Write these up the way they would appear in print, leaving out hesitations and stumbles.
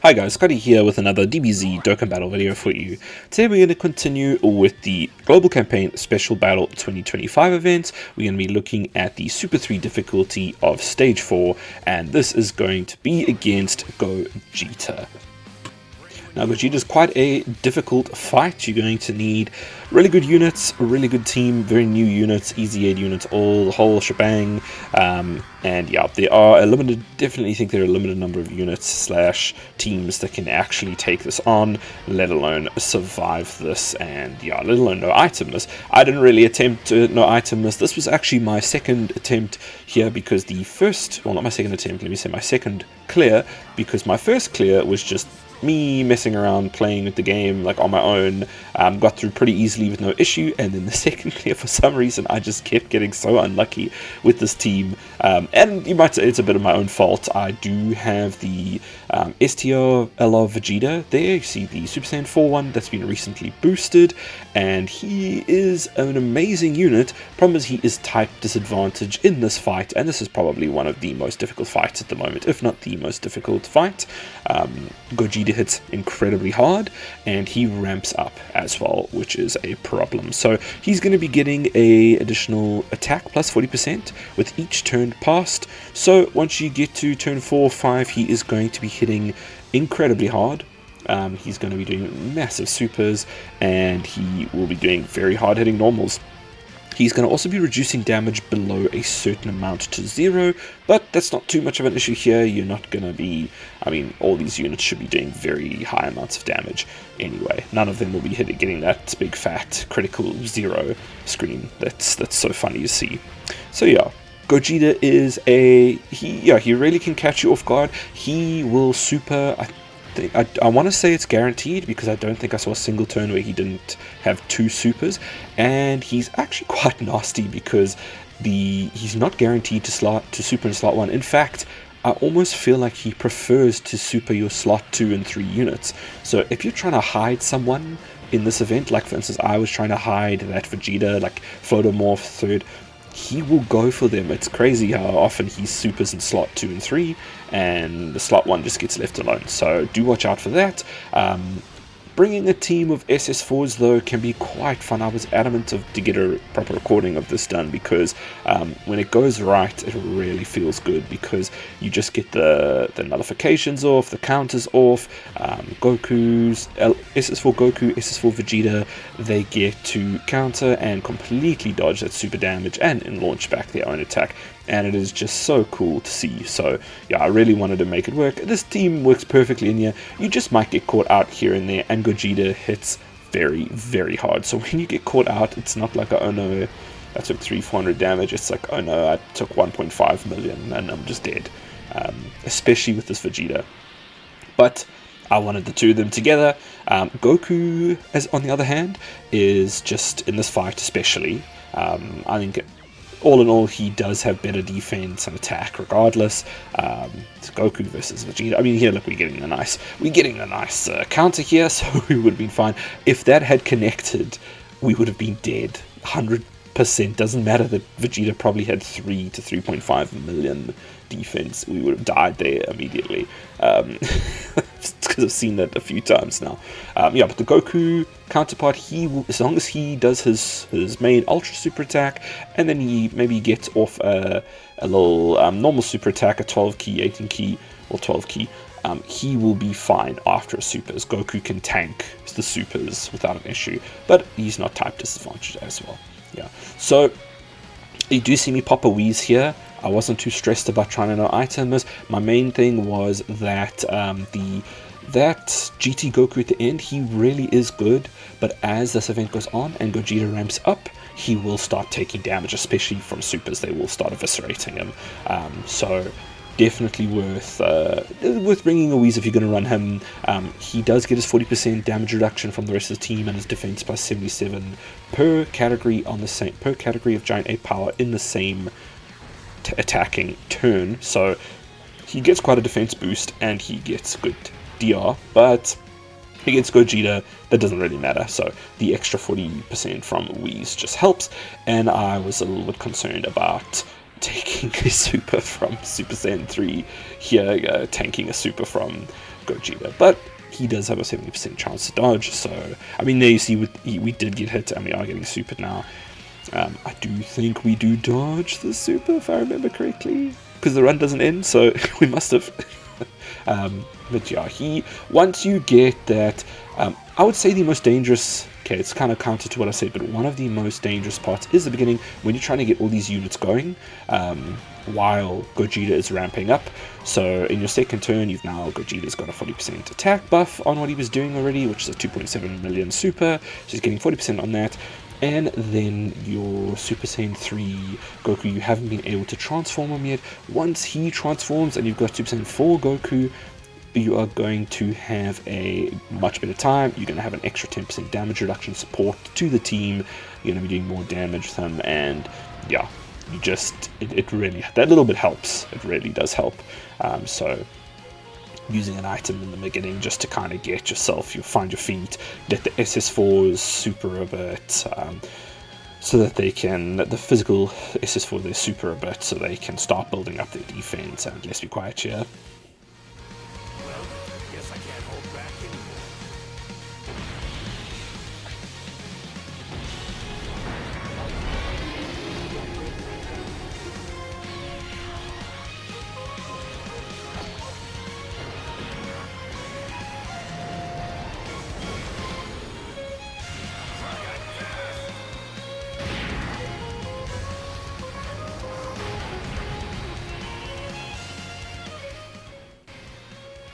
Hi guys, Scotty here with another DBZ Dokkan Battle video for you. Today we're going to continue with the Global Campaign Special Battle 2025 event. We're going to be looking at the Super 3 difficulty of Stage 4, and this is going to be against Gogeta. Now Gogeta is quite a difficult fight. You're going to need really good units, a really good team, very new units, easy aid units, the whole shebang. And yeah, there are a limited, definitely think there are a limited number of units slash teams that can actually take this on, let alone survive this, and yeah, let alone no item this. I didn't really attempt to no item this. This was actually my second attempt here because the first, well, not my second attempt, let me say my second clear, because my first clear was just me messing around playing with the game like on my own, got through pretty easily with no issue, and then the second clear, for some reason I just kept getting so unlucky with this team, and you might say it's a bit of my own fault. I do have the STR LR Vegeta there. You see the Super Saiyan 4 one that's been recently boosted, and he is an amazing unit. Problem is he is type disadvantage in this fight, and this is probably one of the most difficult fights at the moment, if not the most difficult fight. Gogeta hits incredibly hard, and he ramps up as well, which is a problem. So he's going to be getting a additional attack plus 40% with each turn passed. So once you get to turn 4 or 5, he is going to be hitting incredibly hard. He's going to be doing massive supers, and he will be doing very hard hitting normals. He's going to also be reducing damage below a certain amount to 0, but that's not too much of an issue here. You're not going to be, I mean, all these units should be doing very high amounts of damage anyway. None of them will be getting that big fat critical 0 screen that's so funny to see. So yeah, Gogeta is he really can catch you off guard. He will super, I want to say it's guaranteed, because I don't think I saw a single turn where he didn't have 2 supers, and he's actually quite nasty because he's not guaranteed to super in slot 1. In fact, I almost feel like he prefers to super your slot 2 and 3 units. So if you're trying to hide someone in this event, like for instance I was trying to hide that Vegeta, like Photomorph 3rd, he will go for them. It's crazy how often he supers in slot 2 and 3, and the slot 1 just gets left alone. So do watch out for that. Bringing a team of SS4s though can be quite fun. I was adamant to get a proper recording of this done, because when it goes right, it really feels good, because you just get the nullifications off, the counters off. SS4 Goku, SS4 Vegeta, they get to counter and completely dodge that super damage and launch back their own attack, and it is just so cool to see. So yeah, I really wanted to make it work. This team works perfectly in here. You just might get caught out here and there, and Gogeta hits very, very hard. So when you get caught out, it's not like, oh no, I took 300-400 damage. It's like, oh no, I took 1.5 million and I'm just dead. Especially with this Vegeta. But I wanted the two of them together. Goku, as on the other hand, is just in this fight especially. I think all in all, he does have better defense and attack regardless. It's Goku versus Vegeta. I mean, here, look, we're getting a nice counter here, so we would have been fine. If that had connected, we would have been dead. 100%. Doesn't matter that Vegeta probably had 3 to 3.5 million defense. We would have died there immediately. Because I've seen that a few times now. Yeah, but the Goku counterpart, he will, as long as he does his main ultra super attack, and then he maybe gets off a little normal super attack, a 12 key, 18 key, or 12 key, he will be fine after a supers. Goku can tank the supers without an issue, but he's not type disadvantaged as well. Yeah, so you do see me pop a wheeze here. I wasn't too stressed about trying to know items. My main thing was that that GT Goku at the end, he really is good, but as this event goes on and Gogeta ramps up, he will start taking damage, especially from supers. They will start eviscerating him. So definitely worth bringing a wheeze if you're going to run him. He does get his 40% damage reduction from the rest of the team, and his defense plus 77 per category of giant ape power in the same attacking turn. So he gets quite a defense boost, and he gets good DR, but against Gogeta, that doesn't really matter. So the extra 40% from Whis just helps, and I was a little bit concerned about taking a super from Super Saiyan 3 here, tanking a super from Gogeta. But he does have a 70% chance to dodge, so, I mean, there you see, we did get hit, and we are getting supered now. I do think we do dodge the super, if I remember correctly, because the run doesn't end, so we must have. But yeah, once you get that, I would say the most dangerous, okay, it's kind of counter to what I said, but one of the most dangerous parts is the beginning, when you're trying to get all these units going, while Gogeta is ramping up. So in your second turn, Gogeta's got a 40% attack buff on what he was doing already, which is a 2.7 million super, so he's getting 40% on that. And then your Super Saiyan 3 Goku, you haven't been able to transform him yet. Once he transforms and you've got Super Saiyan 4 Goku, you are going to have a much better time. You're going to have an extra 10% damage reduction support to the team. You're going to be doing more damage to them, and yeah, it really, that little bit helps. It really does help. So using an item in the beginning just to kind of get yourself, you find your feet, let the SS4s super a bit, so that they can, the physical SS4, they super a bit, so they can start building up their defense. And let's be quiet here. Well, guess I can't hold back anymore.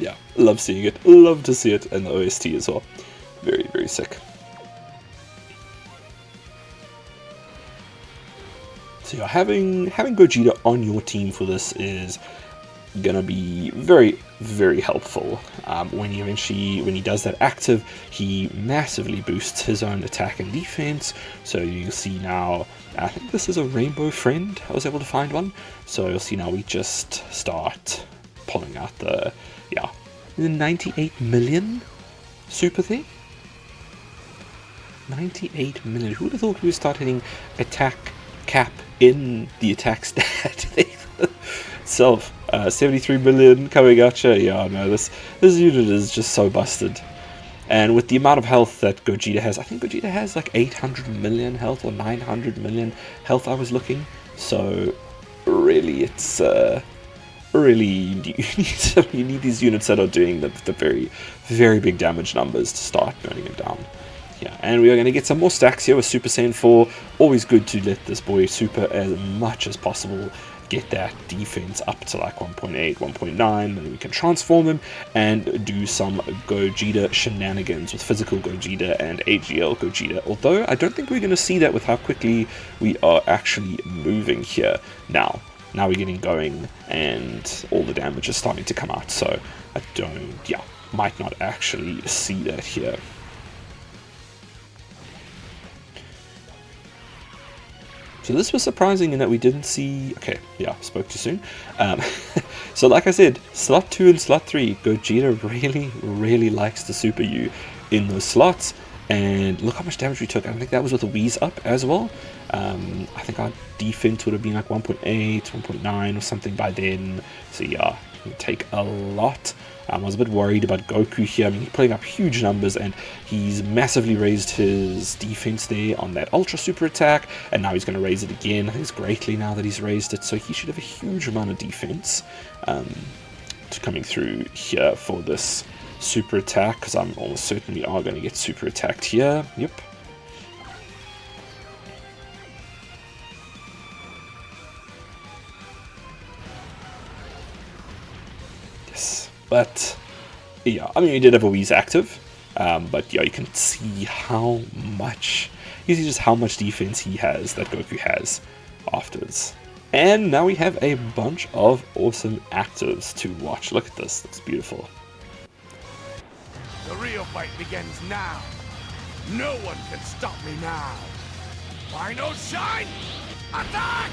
Yeah, love seeing it. Love to see it, and the OST as well. Very, very sick. So yeah, having Gogeta on your team for this is gonna be very, very helpful. When he does that active, he massively boosts his own attack and defense. So you'll see now, I think this is a rainbow friend. I was able to find one. So you'll see now we just start pulling out the 98 million super thing. 98 million. Who would have thought we would start hitting attack cap in the attack stat itself? 73 million coming at you. Yeah, no, this unit is just so busted. And with the amount of health that Gogeta has, I think Gogeta has like 800 million health or 900 million health, I was looking. So really, it's really, you need these units that are doing the very, very big damage numbers to start burning him down. Yeah, and we are going to get some more stacks here with Super Saiyan 4. Always good to let this boy super as much as possible, get that defense up to like 1.8, 1.9, and then we can transform him and do some Gogeta shenanigans with physical Gogeta and AGL Gogeta. Although I don't think we're going to see that with how quickly we are actually moving here now. Now we're getting going and all the damage is starting to come out, so I might not actually see that here. So this was surprising in that we didn't see, okay, yeah, spoke too soon. So like I said, slot 2 and slot 3, Gogeta really, really likes to super you in those slots. And look how much damage we took. I think that was with the Wheeze up as well. I think our defense would have been like 1.8, 1.9 or something by then. So yeah, it would take a lot. I was a bit worried about Goku here. I mean, he's putting up huge numbers and he's massively raised his defense there on that Ultra Super attack. And now he's going to raise it again. I think it's greatly now that he's raised it. So he should have a huge amount of defense coming through here for this super attack, because I'm almost certain we are going to get super attacked here. Yep. Yes, but yeah, I mean, we did have a Wheeze active, but yeah, you can see how much, just how much defense he has, that Goku has afterwards. And now we have a bunch of awesome actives to watch. Look at this, that's beautiful. The real fight begins now. No one can stop me now. Final shine! Attack!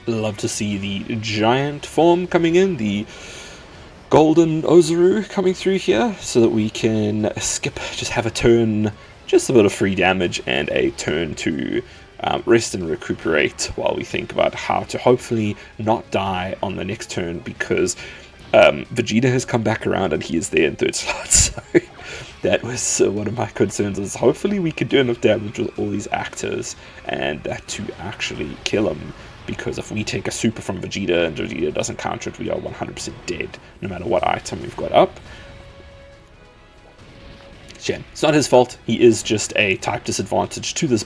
Love to see the giant form coming in, the golden Ozaru coming through here, so that we can skip, just have a turn, just a bit of free damage, and a turn to rest and recuperate while we think about how to hopefully not die on the next turn, because Vegeta has come back around and he is there in third slot. So that was one of my concerns, is hopefully we could do enough damage with all these actors and that to actually kill him, because if we take a super from Vegeta and Vegeta doesn't counter it, we are 100% dead no matter what item we've got up. Shen, it's not his fault. He is just a type disadvantage to this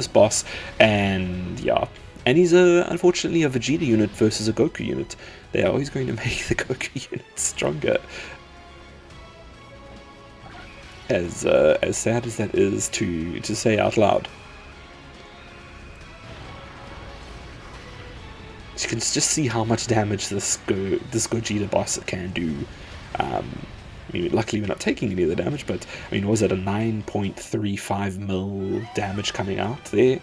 boss, and yeah, and he's unfortunately a Vegeta unit versus a Goku unit. They are always going to make the Goku unit stronger. As sad as that is to say out loud. You can just see how much damage this Gogeta boss can do. I mean, luckily we're not taking any of the damage, but I mean, was it a 9.35 mil damage coming out there?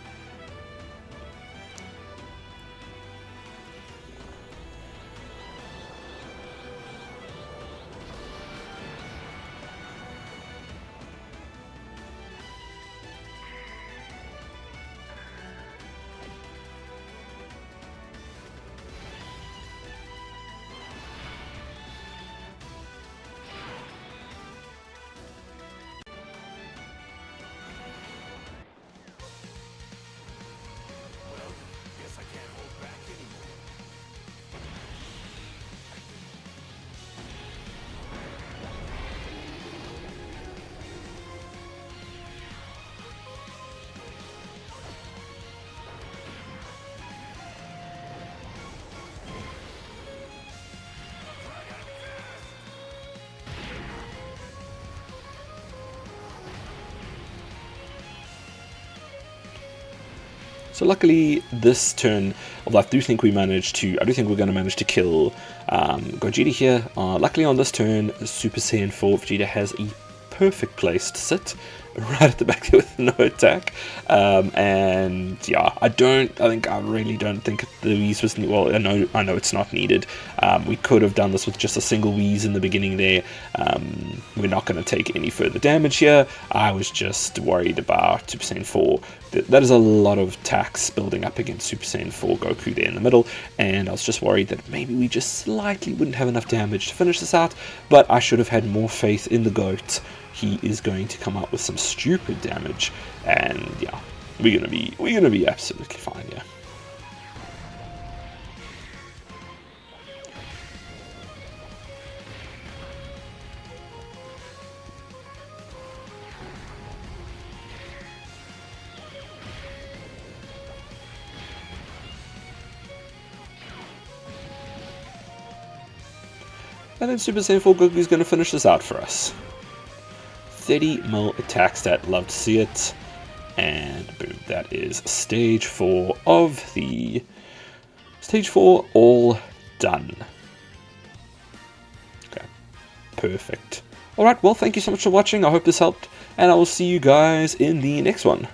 So luckily this turn, although I do think we're going to manage to kill Gogeta here. Luckily on this turn, Super Saiyan 4 Vegeta has a perfect place to sit, right at the back there with no attack. And yeah, I really don't think the Wheeze was needed. Well, I know it's not needed. We could have done this with just a single Wheeze in the beginning there. We're not going to take any further damage here. I was just worried about Super Saiyan 4. That is a lot of tax building up against Super Saiyan 4 Goku there in the middle, and I was just worried that maybe we just slightly wouldn't have enough damage to finish this out, but I should have had more faith in the GOAT. He is going to come out with some stupid damage, and yeah, we're gonna be absolutely fine, yeah. And then Super Saiyan 4 Goku is going to finish this out for us. 30 mil attack stat, love to see it. And boom, that is stage 4 of the... Stage 4 all done. Okay, perfect. Alright, well, thank you so much for watching. I hope this helped, and I will see you guys in the next one.